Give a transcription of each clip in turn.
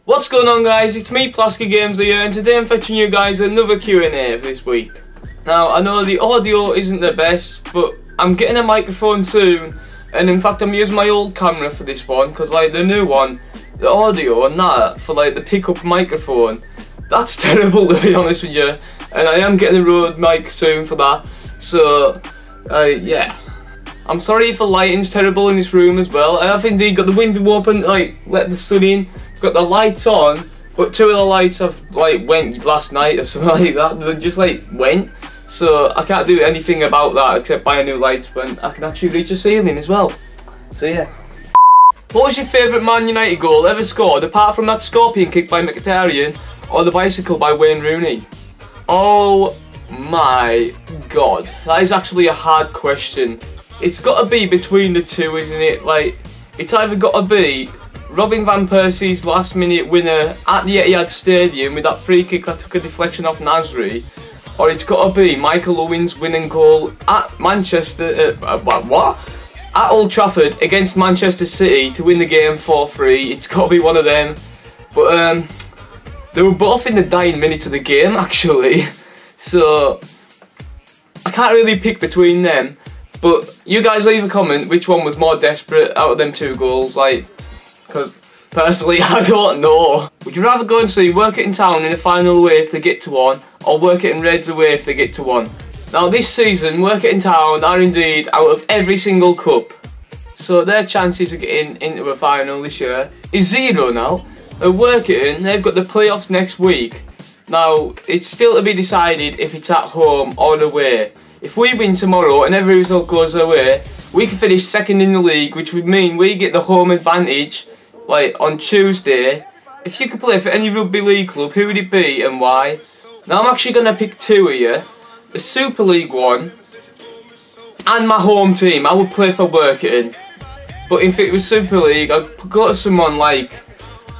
What's going on, guys? It's me, PLASKY GAMES here, and today I'm fetching you guys another Q&A this week. Now, I know the audio isn't the best, but I'm getting a microphone soon, and in fact I'm using my old camera for this one, because like the new one, the audio and that, for like the pickup microphone, that's terrible to be honest with you, and I am getting a Rode mic soon for that, so, yeah. I'm sorry if the lighting's terrible in this room as well. I have indeed got the window open, like, let the sun in, got the lights on, but two of the lights have, like, went last night or something like that. They just, like, went, so I can't do anything about that except buy a new light when I can actually reach a ceiling as well. So, yeah. What was your favourite Man United goal ever scored, apart from that scorpion kick by Mkhitaryan or the bicycle by Wayne Rooney? Oh my god, that is actually a hard question. It's got to be between the two, isn't it? Like, it's either got to be Robin van Persie's last minute winner at the Etihad Stadium with that free kick that took a deflection off Nasri, or it's got to be Michael Owen's winning goal at Manchester, at Old Trafford against Manchester City to win the game 4-3. It's got to be one of them. But they were both in the dying minutes of the game actually, so I can't really pick between them. But you guys leave a comment which one was more desperate out of them two goals, like, because personally I don't know. Would you rather go and see Work It in Town in a final away if they get to one, or Work It in Reds away if they get to one? Now this season, Work It in Town are indeed out of every single cup, so their chances of getting into a final this year is zero now. At Work It in, they've got the playoffs next week. Now, it's still to be decided if it's at home or away. If we win tomorrow and every result goes our way, we can finish second in the league, which would mean we get the home advantage, like, on Tuesday. If you could play for any rugby league club, who would it be and why? Now I'm actually going to pick two here. The Super League one, and my home team. I would play for Work It in. But if it was Super League, I'd go to someone like,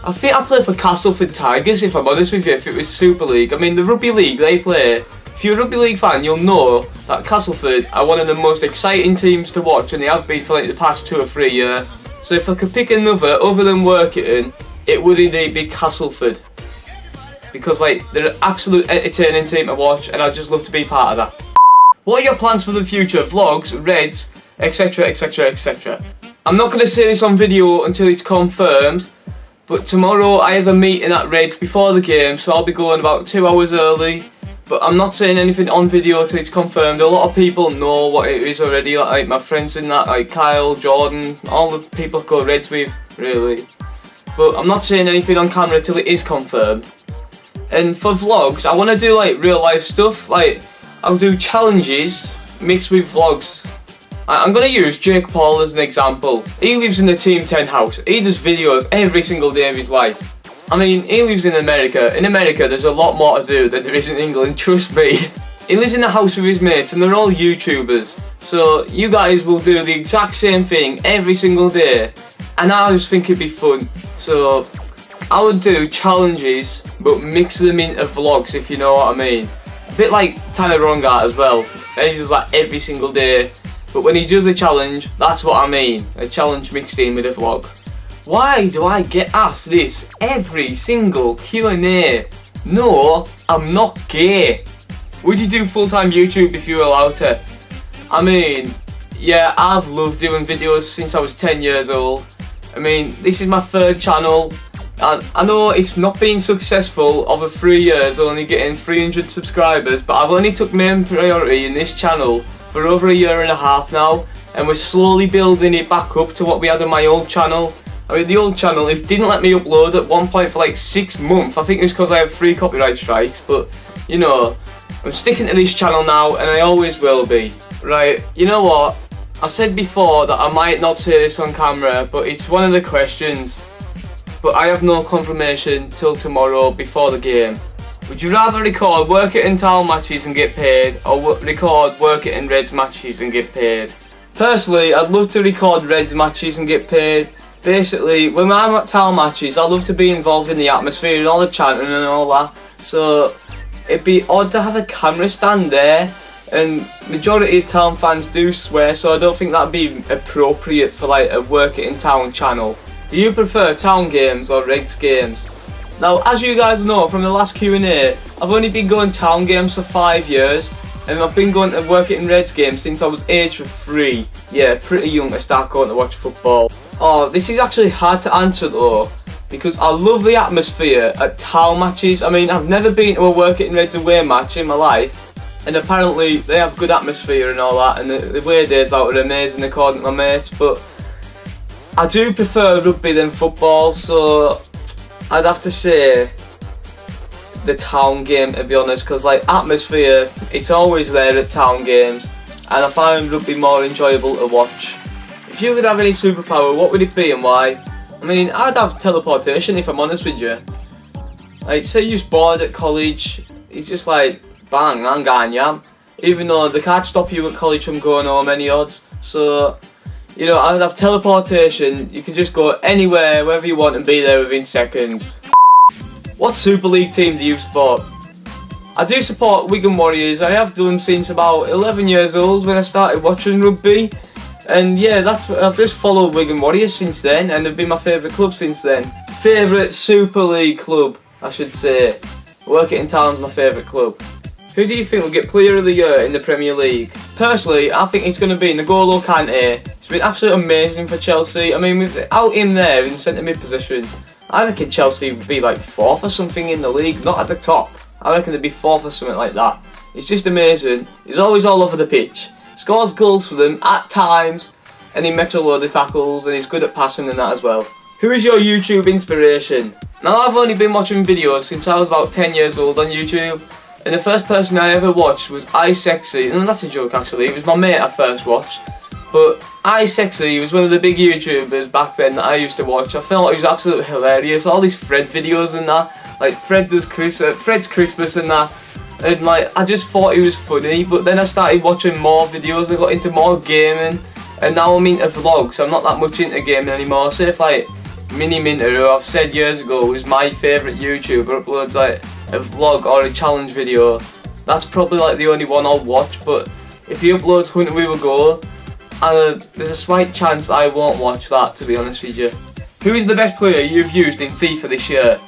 I think I'd play for Castleford Tigers, if I'm honest with you, if it was Super League. I mean, the rugby league they play, if you're a rugby league fan, you'll know that Castleford are one of the most exciting teams to watch, and they have been for like the past 2 or 3 years. So if I could pick another other than Work It in, it would indeed be Castleford. Because like, they're an absolute entertaining team to watch, and I'd just love to be part of that. What are your plans for the future? Vlogs, Reds, etc, etc, etc. I'm not going to say this on video until it's confirmed, but tomorrow I have a meeting at Reds before the game, so I'll be going about 2 hours early. But I'm not saying anything on video till it's confirmed. A lot of people know what it is already, like my friends in that, like Kyle, Jordan, all the people I go Reds with, really. But I'm not saying anything on camera till it is confirmed. And for vlogs, I want to do like real life stuff, like I'll do challenges mixed with vlogs. I'm going to use Jake Paul as an example. He lives in the Team 10 house. He does videos every single day of his life. I mean, he lives in America. In America, there's a lot more to do than there is in England, trust me. He lives in a house with his mates and they're all YouTubers. So, you guys will do the exact same thing every single day. And I just think it'd be fun. So, I would do challenges, but mix them into vlogs, if you know what I mean. A bit like Tyler Rongard as well. And he does that every single day. But when he does a challenge, that's what I mean. A challenge mixed in with a vlog. Why do I get asked this every single Q&A? No, I'm not gay. Would you do full-time YouTube if you were allowed to? I mean, yeah, I've loved doing videos since I was 10 years old. I mean, this is my 3rd channel. And I know it's not been successful over 3 years, only getting 300 subscribers, but I've only took main priority in this channel for over 1.5 years now. And we're slowly building it back up to what we had on my old channel. I mean, the old channel, it didn't let me upload at one point for like 6 months. I think it was because I have 3 copyright strikes, but, you know, I'm sticking to this channel now, and I always will be. Right, you know what? I said before that I might not say this on camera, but it's one of the questions. But I have no confirmation till tomorrow before the game. Would you rather record Work It in Town matches and get paid, or record Work It in Reds matches and get paid? Personally, I'd love to record Reds matches and get paid. Basically, when I'm at town matches, I love to be involved in the atmosphere and all the chanting and all that. So, it'd be odd to have a camera stand there, and majority of town fans do swear, so I don't think that'd be appropriate for like a Work It in Town channel. Do you prefer town games or Reds games? Now, as you guys know from the last Q&A, I've only been going town games for 5 years, and I've been going to work it in Reds games since I was aged 3. Yeah, pretty young to start going to watch football. Oh, this is actually hard to answer though, because I love the atmosphere at town matches. I mean, I've never been to a work it in Reds away match in my life, and apparently they have good atmosphere and all that, and the away days out are amazing according to my mates, but I do prefer rugby than football, so I'd have to say the town game, to be honest, because like atmosphere, it's always there at town games, and I find rugby more enjoyable to watch. If you could have any superpower, what would it be and why? I mean, I'd have teleportation if I'm honest with you. Like, say you're bored at college, it's just like, bang, I'm gone, yeah. Even though they can't stop you at college from going home any odds, so you know, I'd have teleportation. You can just go anywhere, wherever you want, and be there within seconds. What Super League team do you support? I do support Wigan Warriors. I have done since about 11 years old when I started watching rugby. And yeah, I've just followed Wigan Warriors since then, and they've been my favourite club since then. Favourite Super League club, I should say. Working Town's my favourite club. Who do you think will get Player of the Year in the Premier League? Personally, I think it's going to be N'Golo Kante. It's been absolutely amazing for Chelsea. I mean, without him there in centre mid position, I reckon Chelsea would be like 4th or something in the league, not at the top. I reckon they'd be 4th or something like that. It's just amazing. He's always all over the pitch. Scores goals for them at times, and he makes a load of tackles, and he's good at passing and that as well. Who is your YouTube inspiration? Now, I've only been watching videos since I was about 10 years old on YouTube. And the first person I ever watched was iSexy. No, that's a joke actually, it was my mate I first watched. But iSexy was one of the big YouTubers back then that I used to watch. I felt he was absolutely hilarious. All these Fred videos and that, like Fred's Christmas and that. And like, I just thought he was funny, but then I started watching more videos, I got into more gaming. And now I'm into vlogs, I'm not that much into gaming anymore. So if like Mini Minter, who I've said years ago was my favourite YouTuber, uploads like a vlog or a challenge video, that's probably like the only one I'll watch. But if he uploads Hunter We Will Go, there's a slight chance I won't watch that, to be honest with you. Who is the best player you've used in FIFA this year?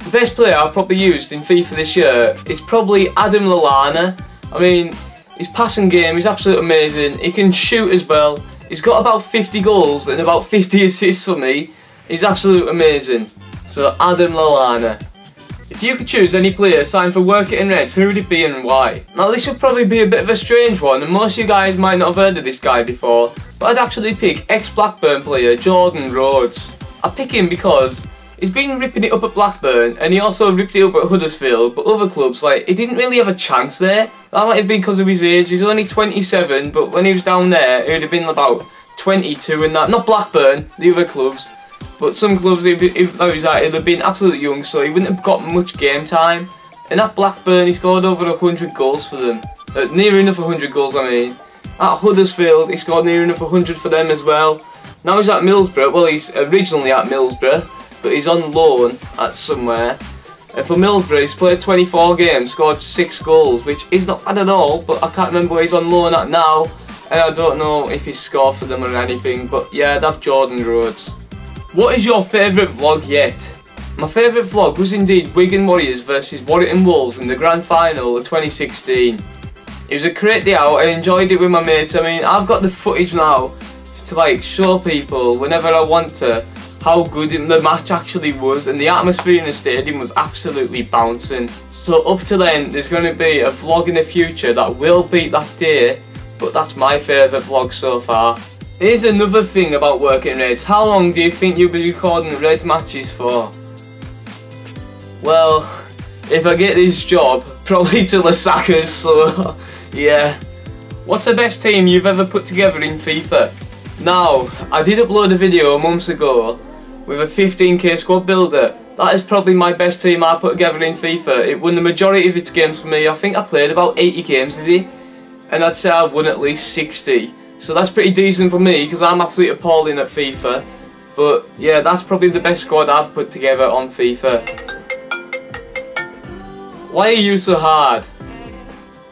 The best player I've probably used in FIFA this year is probably Adam Lallana. I mean, his passing game is absolutely amazing, he can shoot as well, he's got about 50 goals and about 50 assists for me. He's absolutely amazing. So Adam Lallana. If you could choose any player signed for Work It in Reds, who would it be and why? Now this would probably be a bit of a strange one, and most of you guys might not have heard of this guy before, but I'd actually pick ex-Blackburn player Jordan Rhodes. I pick him because he's been ripping it up at Blackburn, and he also ripped it up at Huddersfield, but other clubs, like, he didn't really have a chance there. That might have been because of his age. He's only 27, but when he was down there, he would have been about 22 and that. Not Blackburn, the other clubs. But some clubs, he'd have been absolutely young, so he wouldn't have got much game time. And at Blackburn, he scored over 100 goals for them. Near enough 100 goals, I mean. At Huddersfield, he scored near enough 100 for them as well. Now he's at Middlesbrough. Well, he's originally at Middlesbrough, but he's on loan at somewhere. And for Middlesbrough, he's played 24 games, scored 6 goals, which is not bad at all, but I can't remember where he's on loan at now. And I don't know if he's scored for them or anything, but yeah, I'd have Jordan Rhodes. What is your favourite vlog yet? My favourite vlog was indeed Wigan Warriors versus Warrington Wolves in the grand final of 2016. It was a great day out, I enjoyed it with my mates. I mean, I've got the footage now to like show people whenever I want to how good the match actually was, and the atmosphere in the stadium was absolutely bouncing. So up to then, there's going to be a vlog in the future that will beat that day, but that's my favourite vlog so far. Here's another thing about working Reds. How long do you think you'll be recording Reds matches for? Well, if I get this job, probably till the Sackers, so yeah. What's the best team you've ever put together in FIFA? Now, I did upload a video months ago with a 15k squad builder. That is probably my best team I put together in FIFA. It won the majority of its games for me. I think I played about 80 games with it, and I'd say I won at least 60. So that's pretty decent for me, because I'm absolutely appalling at FIFA. But yeah, that's probably the best squad I've put together on FIFA. Why are you so hard?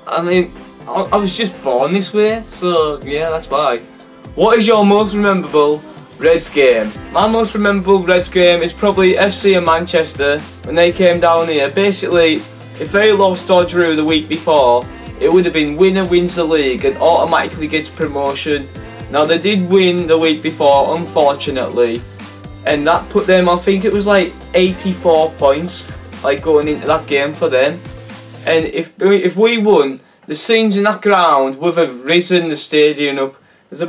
I mean, I was just born this way, so yeah, that's why. What is your most memorable Reds game. My most memorable Reds game is probably FC in Manchester when they came down here. Basically, if they lost or drew the week before, it would have been winner wins the league and automatically gets promotion. Now they did win the week before, unfortunately, and that put them, I think it was like 84 points, like going into that game for them. And if we won, the scenes in that ground would have risen the stadium up. There's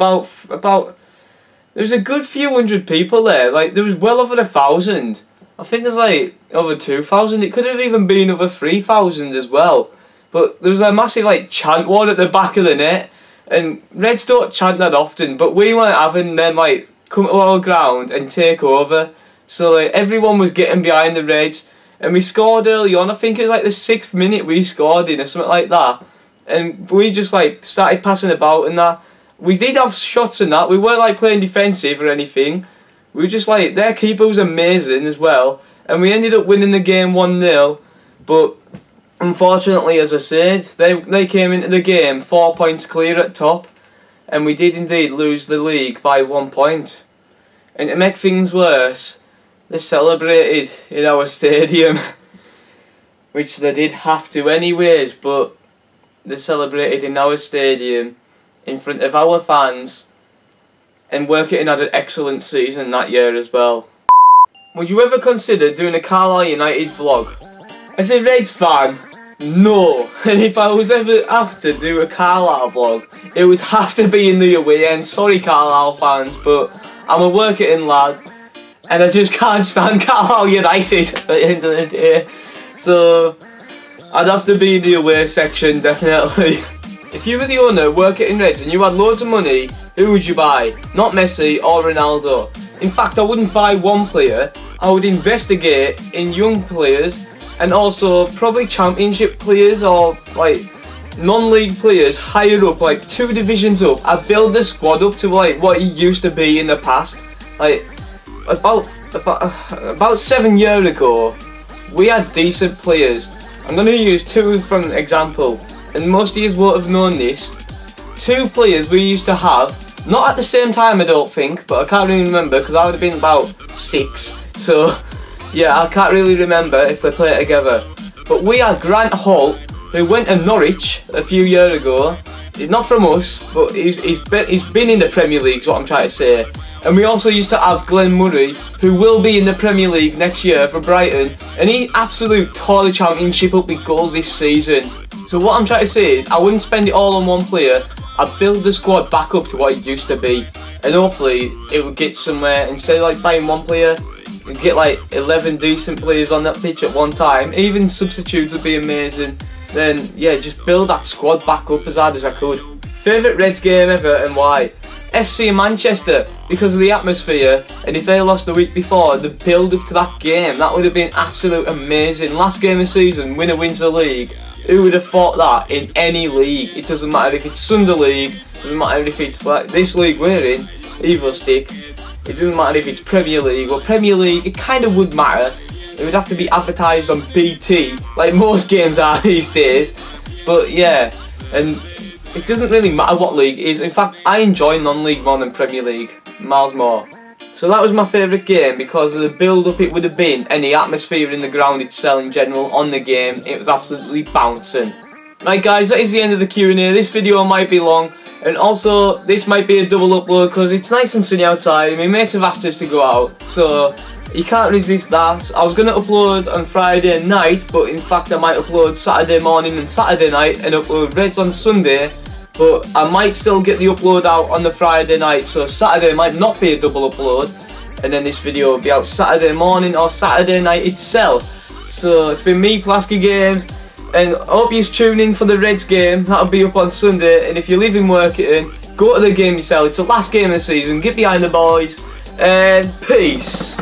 there's a good few hundred people there. Like there was well over 1,000. I think there's like over 2,000. It could have even been over 3,000 as well. But there was a massive like chant wall at the back of the net, and Reds don't chant that often. But we weren't having them like come to our ground and take over. So like everyone was getting behind the Reds, and we scored early on. I think it was like the 6th minute we scored in or something like that. And we just like started passing about and that. We did have shots and that. We weren't like playing defensive or anything. We were just like, their keeper was amazing as well. And we ended up winning the game 1-0. But unfortunately, as I said, they came into the game 4 points clear at top. And we did indeed lose the league by 1 point. And to make things worse, they celebrated in our stadium. Which they did have to anyways, but they celebrated in our stadium in front of our fans, and Workington had an excellent season that year as well. Would you ever consider doing a Carlisle United vlog? As a Reds fan, no. And if I was ever have to do a Carlisle vlog, it would have to be in the away end. Sorry Carlisle fans, but I'm a Workington lad, and I just can't stand Carlisle United at the end of the day. So I'd have to be in the away section, definitely. If you were the owner working in Reds and you had loads of money, who would you buy? Not Messi or Ronaldo. In fact, I wouldn't buy one player. I would investigate in young players and also probably championship players or like non-league players higher up, like 2 divisions up. I'd build the squad up to like what it used to be in the past. Like about 7 years ago, we had decent players. I'm going to use 2 from example. And most of you won't have known this. 2 players we used to have, not at the same time I don't think, but I can't really remember because I would have been about 6. So yeah, I can't really remember if they played together. But we had Grant Hall, who went to Norwich a few years ago. He's not from us, but he's been in the Premier League, is what I'm trying to say. And we also used to have Glenn Murray, who will be in the Premier League next year for Brighton. And he absolutely tore the championship up with goals this season. So what I'm trying to say is, I wouldn't spend it all on one player. I'd build the squad back up to what it used to be. And hopefully, it would get somewhere. Instead of like buying one player, you'd get like 11 decent players on that pitch at one time. Even substitutes would be amazing. Then, yeah, just build that squad back up as hard as I could. Favourite Reds game ever and why? FC in Manchester, because of the atmosphere, and if they lost the week before, the build up to that game, that would have been absolute amazing. Last game of the season, winner wins the league. Who would have thought that in any league? It doesn't matter if it's Sunday League, it doesn't matter if it's like this league we're in, Evo Stick. It doesn't matter if it's Premier League. Well, Premier League, it kind of would matter. It would have to be advertised on BT, like most games are these days. But yeah, and it doesn't really matter what league it is. In fact, I enjoy non-league more than Premier League, miles more. So that was my favourite game because of the build-up it would have been and the atmosphere in the ground itself in general on the game. It was absolutely bouncing. Right guys, that is the end of the Q&A. This video might be long, and also this might be a double upload because it's nice and sunny outside. My mates have asked us to go out, so you can't resist that. I was going to upload on Friday night, but in fact I might upload Saturday morning and Saturday night and upload Reds on Sunday. But I might still get the upload out on the Friday night, so Saturday might not be a double upload, and then this video will be out Saturday morning or Saturday night itself. So it's been me, Plasky Games, and I hope you tune in for the Reds game. That'll be up on Sunday, and if you live in Workington, go to the game yourself. It's the last game of the season. Get behind the boys, and peace.